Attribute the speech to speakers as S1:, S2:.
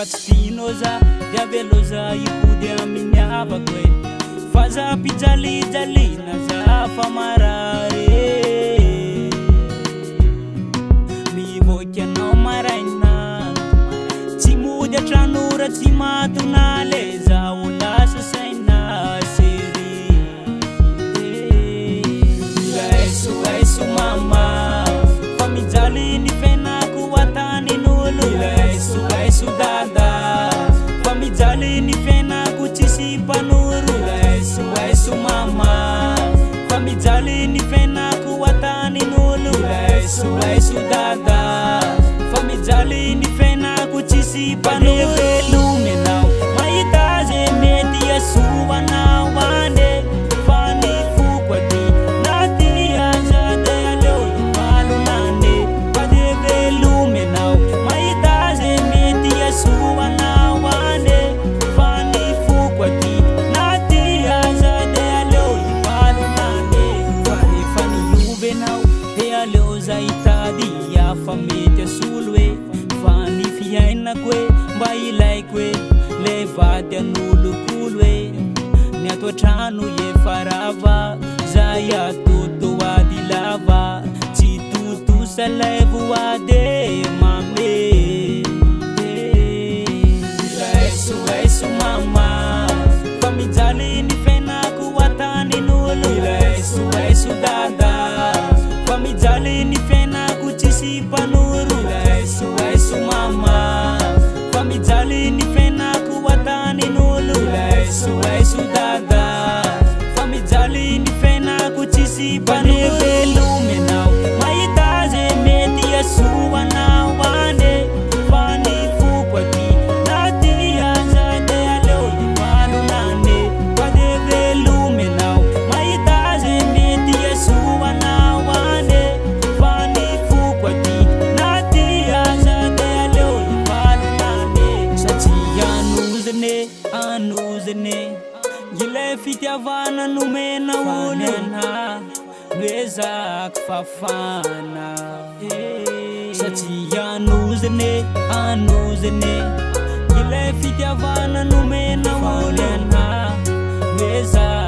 S1: Fatspinoza diabeloza ikude aminyabakwe faza pijali jali naza famarare mi vokia no maraina timudia tranura timatu na leza ulasa saina seri Yesu mama famijali ni fena kuwatani nulu Yesu dada famijali ni fena kuchisi panuru Yesu mama famijali ni fena kuwatani nulu Yesu dada famijali ni fena kuchisi panuru lumenau maitaze meti Yesu wana wande fani fukwati nati azade alo malu nane padeve lumenau maitaze meti Yesu wana wande fani fukwati nati azade alo malu nane fani lubenau he alo zaitadi ya famite sulwe fani fiaina kwe bai laikwe levadia nulu kulwe neto tranu ye farava zaya tutu wadilava chitutu salevu wade mame Yesu mama famijali ni fena kuwatani nulu Yesu dada famijali ni fena kuchisi panuru Yesu mama famijali ni fena kuwatani nulu Yesu dada famijali ni fena kuchisi panuru lumenau maitaze meti Yesu wana wande fani fukwati nati azade alo malu nane padeve lumenau maitaze meti Yesu wana wande fani fukwati nati azade alo malu nane sachi anuzene gile fitiavana numena unena bezak fafana sachi anuzene gile fitiavana numena unena bezak